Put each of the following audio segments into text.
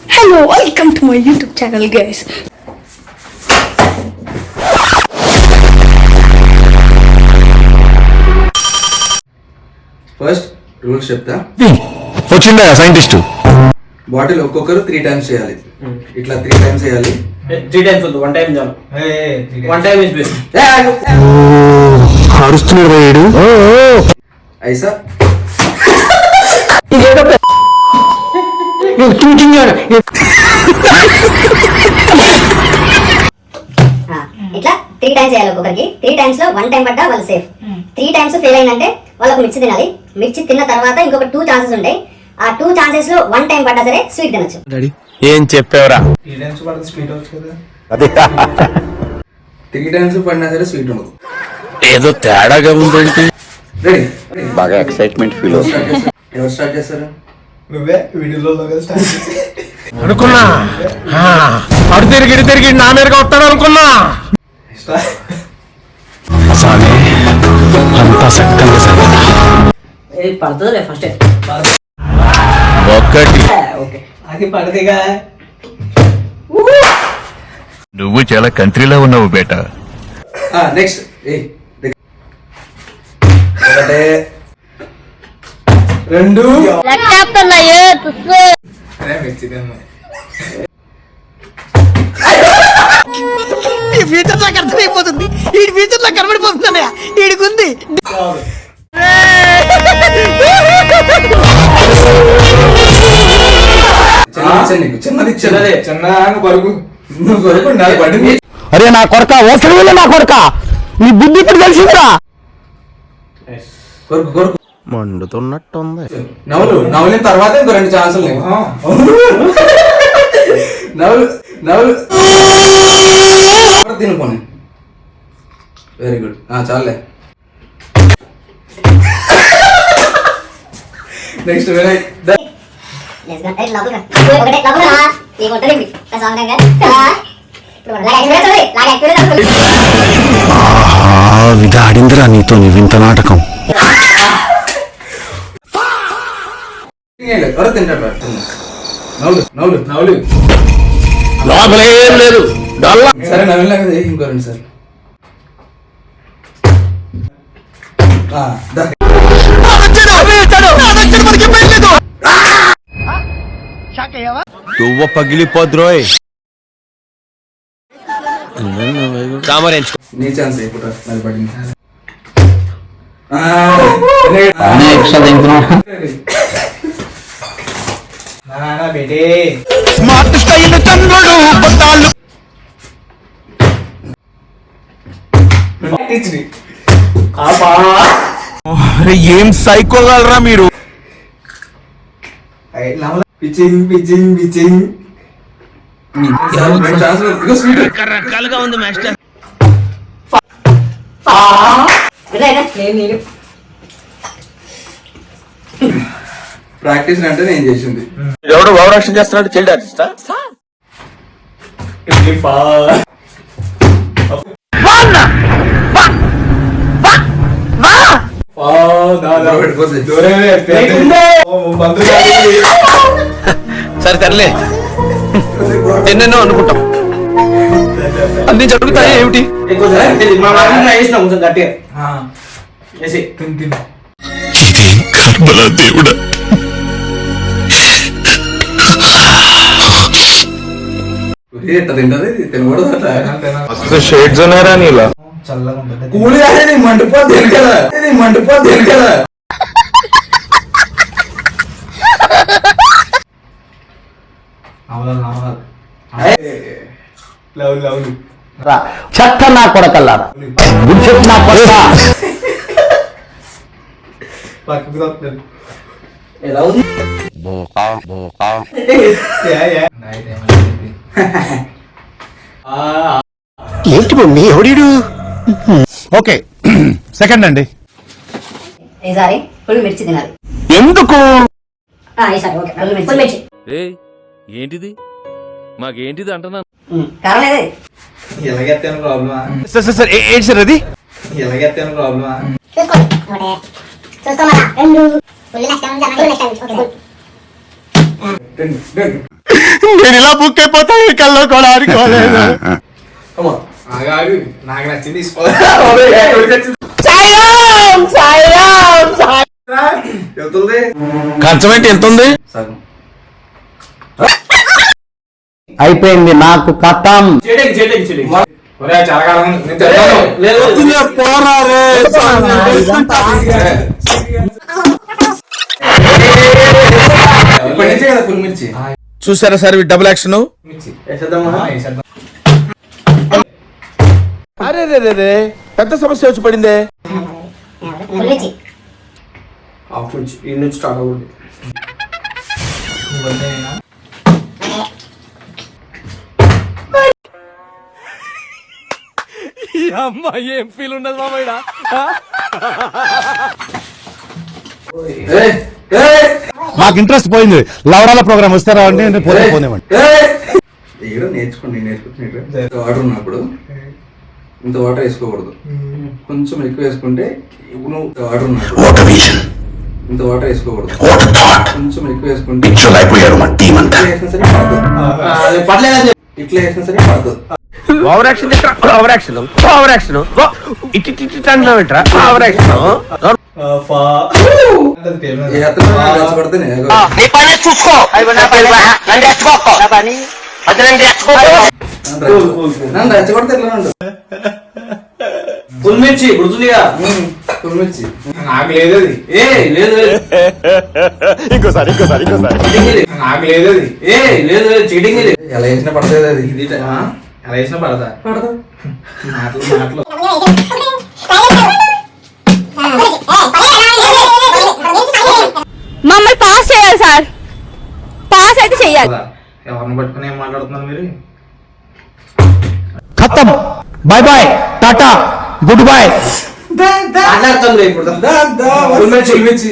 Hello, welcome to my YouTube channel, guys. First rules చెప్తా. వచ్చిందా scientist? Bottle ఒక్కొక్కరు 3 times చేయాలి. ఇట్లా 3 times చేయాలి. 3 times వద్దు, 1 time చాలు. 1 time is best. అరుస్తున్నాడు వేడు. ఐసా ఇట్లా 3 times చేయాలి ఒక్కొక్కరికి. 3 times లో 1 time పడ్డా వాళ్ళు సేఫ్. 3 times ఫెయిల్ అయిందంటే వాళ్ళకు మిర్చి తినాలి. మిర్చి తిన్న తర్వాత ఇంకొక 2 chances ఉంటాయి. ఆ 2 chances లో 1 time పడ్డా సరే స్వీట్ తినొచ్చు. ఏం చెప్పావురా? 3 times పడినా సరే స్వీట్ ఉండదు. ఏదో తేడాగా ఉందంటే. రెడీ? బాగా ఎక్సైట్మెంట్ ఫీల్ అవుతుంది. ఎవరు స్టార్ట్ చేస్తారు? నువ్వే వీడియోలో స్టార్ట్ అనుకున్నా అడు తిరిగి నా మీదగా వస్తాడు అనుకున్నా. అంతా సక్కంగా సరిగ్గా పడుతుందిలే ఫస్ట్. ఒక్కటి. ఓకే, అది పడదిగా. నువ్వు చాలా కంట్రీలో ఉన్నావు బేట. నెక్స్ట్ ఒకటే 2 ఈ ఫ్యూచర్ నాకు అర్థమైపోతుంది. ఈ ఫ్యూచర్ నాకు కనబడిపోతుంది. ఈడికుంది. అరే నా కొరక ఓసలి నా కొరక నీ బుద్ధి ఇప్పుడు తెలిసిందిరా. మండుతున్నట్టుంది. నవ్వులిన తర్వాత ఇంకో 2 ఛాన్సులు. నవ్వులు తినుకోండి. Very good. చాలే. నెక్స్ట్ వినయ్. ఇది ఆడిందిరా నీతో నీ వింత నాటకం. ఎవరు తింటారు? నవ్వులు లోపల ఏం లేదు. సరే నవ్వులా కదా, ఇంకో 2 సార్లు. తువ్వ పగిలిపోద్రోయ్. నీ ఛాన్స్ ఇప్పుడు మరి పడింది. స్మార్ట్ స్టైల్ చంద్రుడు బొట్టాలు. ఏం సైకోగలరా మీరు? పిచ్చింగ్ రకరకాలుగా ఉంది మాస్టర్. ప్రాక్టీస్ అంటే నేను చేసింది. ఎవడు ఓవరాక్షన్ చేస్తున్నాడు? చైల్డ్ ఆర్టిస్టా? సరే తెరలే, ఎన్నెన్నో అనుకుంటాం, అన్ని జరుగుతాయి ఏమిటి? ఇదేం కర్మలా దేవుడా. షేడ్స్ ఉన్నారా నీలా? కూలి అనేది మండిపోద్ది కదా. చెత్త నా కొడకల్లారా, గుడ్చెట్టు నా కొడక. ఎలా ఉంది? ఏంటి మమ్మీ ఎవడీడు? ఓకే సెకండ్ అండి. ఈసారి ఫుల్ మిర్చి తినాలి. ఎందుకు? ఈసారి ఓకే, ఫుల్ మిర్చి. ఏంటిది మాకేంటిది అంటున్నా? కారణం ఏది? ఎలాగెత్తాను ప్రాబ్లమా? సార్ ఏంటి సార్ అది? ఎలాగెత్తాను ప్రాబ్లమా? చూసుకోమన్నా 2 ఫుల్ నెక్స్ట్ టైం. నేను ఇలా బుక్ అయిపోతా కల్లో కూడా అనుకోలేదు. నాకు నచ్చింది తీసుకో. వెళ్తుంది ఖర్చు పెట్టి వెళ్తుంది. సగం అయిపోయింది నాకు కథం. చాలా కాలం నేను తిన్నాను. ఇప్పటి నుంచే కదా ఫుల్ మిర్చి. చూసారా సార్ డబుల్ యాక్షన్. అరే రే పెద్ద సమస్య వచ్చి పడిందే. ఫుల్ మిర్చి. హాఫ్ నుంచి ఈ నుంచి స్టార్ట్ అవ్వదు. అమ్మాయి ఏం ఫీల్ ఉండదు మామయ్య. నాకు ఇంట్రెస్ట్ పోయింది. లవరాల ప్రోగ్రామ్ వస్తారా అంటే పోనేవ్వండి. ఏదో నేర్చుకుంటున్నాడు. వాటర్ ఉన్నప్పుడు ఇంత వాటర్ వేసుకోకూడదు, కొంచెం ఎక్కువ వేసుకుంటే నువ్వు వాటర్ ఉన్నప్పుడు ఇంత వాటర్ వేసుకోకూడదు, కొంచెం ఎక్కువ వేసుకుంటే ఇట్లా వేసినా సరే పడుతుంది. ఇట్లా వేసినా సరే పడుతుంది. Over action over action over action ఇటు అంటున్నావేంట్రా ఓవర్ యాక్షన్. నన్ను రెచ్చగొడితే ఎట్లా ఉండు. ఫుల్ మిర్చి గుర్తుందిగా. ఫుల్ మిర్చి నాకు లేదు అది. లేదు ఇంకోసారి నాకు లేదు అది. లేదు చీటింగ్. ఎలా వేసినా పడుతుంది అది. ఇది ఎలా వేసినా పడదా? పడదు. మాటలు మమ్మల్ని పాస్ చేయాలి సార్, పాస్ అయితే చెయ్యాలి. ఎవరిని పట్టుకుని ఏం మాట్లాడుతున్నారు మీరు? ఖతం. Bye bye tata good bye. మాట్లాడుతుంది ఇప్పుడు. ఫుల్ మిర్చి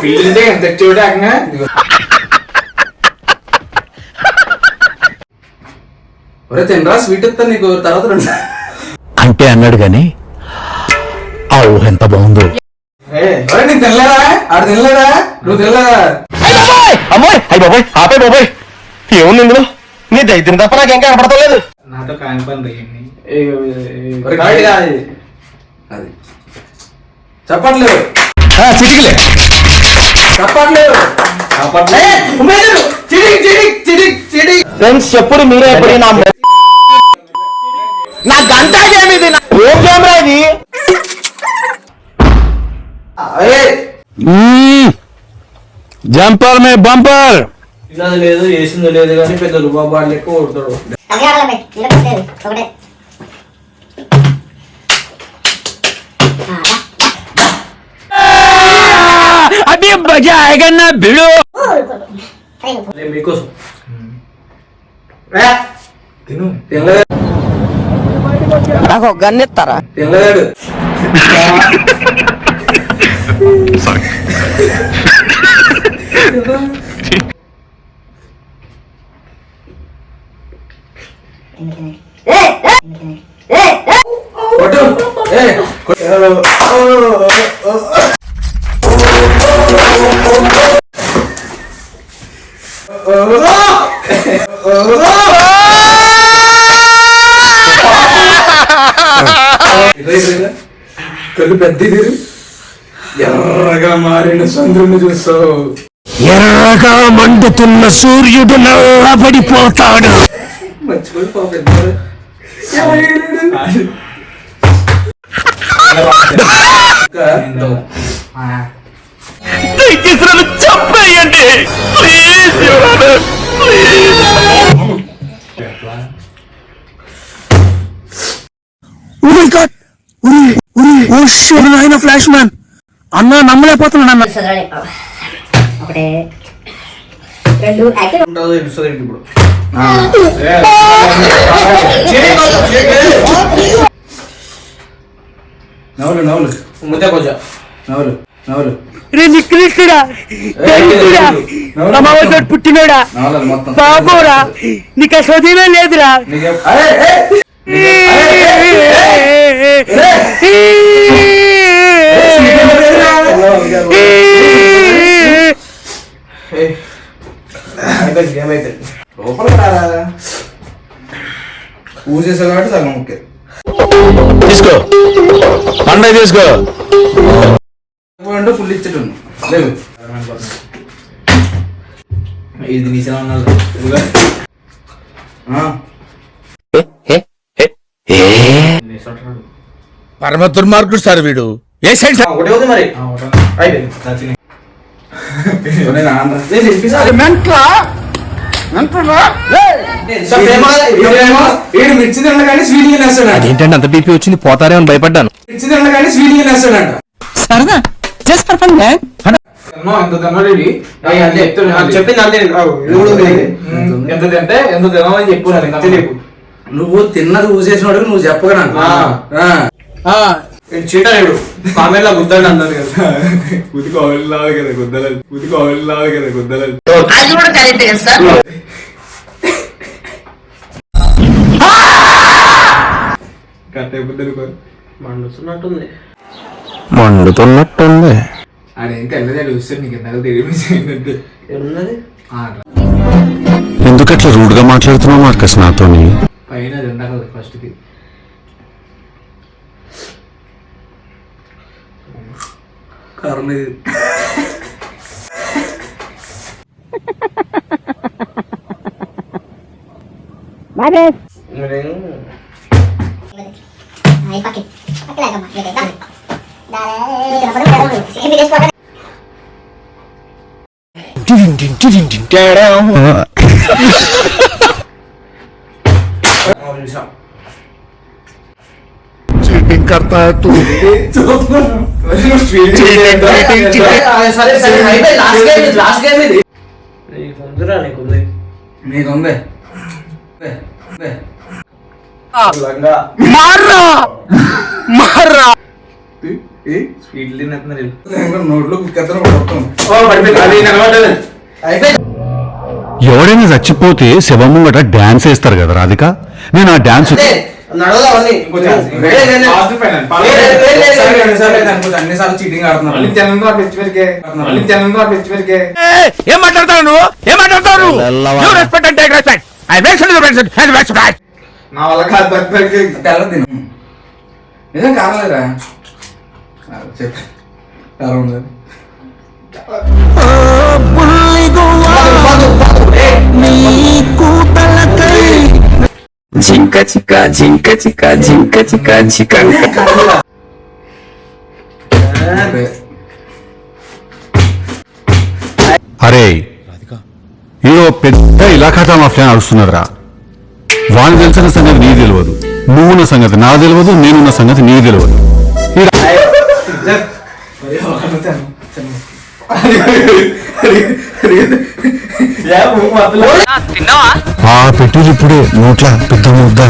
ఫీల్ అంటే ఎంత చూడకంగా. ఒరే తినరా స్వీట్ ఇస్తాను నీకు తర్వాత రెండు. అంటే అన్నాడు గాని ఆ ఊహ ఎంత బాగుందో. నీకు తినలేదా? ఆడు తినలేదా? నువ్వు తినలేదా? అమ్మాయి అయ్యి బాబాయ్ ఆపే బాబాయ్. ఏముంది ఇందులో? నీ దైత్యం తప్ప నాకేం కనపడతలేదు. నాతో కాని పని అది చెప్పట్లేదు. చిటికలే చెప్పట్లేదు. ఫ్రెండ్స్ చెప్పుడు మీరే ఎప్పుడు నా గంట గేమ్ ఇది. ఏం గేమ్ రా ఇది? జంపర్ మే బంపర్. తిన్నది లేదు వేసింది లేదు కానీ పెద్ద రుబాబాడు లెక్క కొడతాడు. ఒకటే అదే మజా ఆయగన్నా బిడు. అదే మీకోసం తిను. తినలేదు. నాకు ఒక గన్ ఇస్తారా? తినలేడు. కళ్ళు పెద్ద ఎర్రగా మారిన చంద్రుని చూస్తావు. ఎర్రగా మండుతున్న సూర్యుడు నల్లబడిపోతాడు. మర్చిపోయి చంపేయండి ప్లీజ్. ఫ్లాష్ మ్యాన్ అన్నా నమ్మలేకపోతున్నాను. ఒకటే రెండు యాక్టివ్ ఉంటుంది తెలుస్తుంది ఇప్పుడు. నవ్వులు నవ్వులు ముద్ద కొంచెం నవ్వులు నవ్వులు నికృష్టుడా, అమావాస్య పుట్టినోడా, నవ్వులు మొత్తం బాబోరా, నీకు అసోదమే లేదురా. లోపలికి రారా పూజ చేసే కాబట్టి సగం ఓకే తీసుకో పండగ తీసుకో అంటే ఫుల్ ఇచ్చేటం లేవు ఇది నీసే ఉన్నాడు పరమ దుర్మార్గుడు సార్ వీడు ఏ సైడ్ సార్ ఒకటే ఉంది మరి అయిపోయింది మిర్చి తినగానే స్వీట్ తినేస్తాడు అదేంటంటే అంత బీపీ వచ్చింది పోతారే అని భయపడ్డాను మిర్చి తినగానే స్వీట్ తినేస్తాడంట సరదా జస్ట్ ఫర్ ఫన్ మ్యాన్. చెప్పింది అంతే ఎంత తింటే ఎంత తినాలని చెప్పు తెలియదు నువ్వు తిన్నది ఊసేసినాడు నువ్వు చెప్పగా నాకు చీటాడు కామెంట్ లో గుద్దండి అన్నారు కదా ఉతికోవాలి కదా గుద్దలు ఉతికోవాలి కదా గుద్దలు అది కూడా కరెక్ట్ కదా సార్. కట్టే బుద్ధలు మండుతున్నట్టుంది మండుతున్నట్టుంది ఆడేం తెల్లదాడు చూస్తే నీకు ఎంత తెలియదు ఏమున్నది ఎందుకట్లా రూడ్ గా మాట్లాడుతున్నావు మార్కస్ నాతోని పైన అది ఉండగలదు ఫస్ట్ కి కారణం ఇది చీటింగ్ करता है तू సరే సరే లాస్ట్ గేమ్ ఇది నీకుందిరా నీకుంది నీకుందే లంగా मारा స్పీడ్ తిన్నట్టున్నారు నోట్లో కుక్కెత్తన పడుతుంది అది కనబడ్డది అయిపోయింది ఎవడైనా చచ్చిపోతే శవం ముంగట డాన్స్ వేస్తారు కదా రాధిక నేను ఆ డాన్స్ నడవదామని అన్నిసార్లు చీటింగ్ ఆడుతున్నారు ఏం మాట్లాడతావు నువ్వు ఏం మాట్లాడతావు నువ్వు You respect and take respect. I respect and respect. నా వల్ల కాదు తెల్ల తిను నిజం కావాలేరా చెప్పు కారం ఉందని జింక చిక్క జింక చిక్క జింక చిక్క చికెన్ అరే ఈడో పెద్ద ఇలాఖాతా మాఫియా నడుస్తున్నదిరా వాడిని తెలిసిన సంగతి నీకు తెలియదు నువ్వున్న సంగతి నాకు తెలియదు నేనున్న సంగతి నీకు తెలియదు ఆ పెట్టు ఇప్పుడే నోట్ల పెద్ద ముద్ద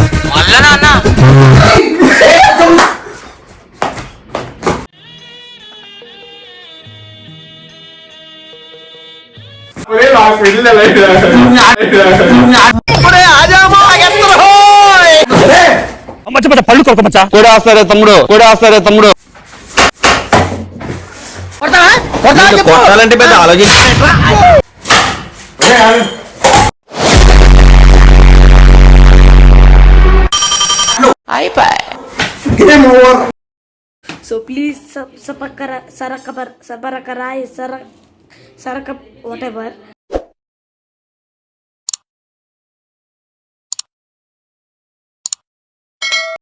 పళ్ళు కొరకమచ్చా కూడా వస్తారే తమ్ముడు కూడా వస్తారే తమ్ముడు కొట్టాలంటే పెద్ద ఆలోచించ So please subscribe, whatever.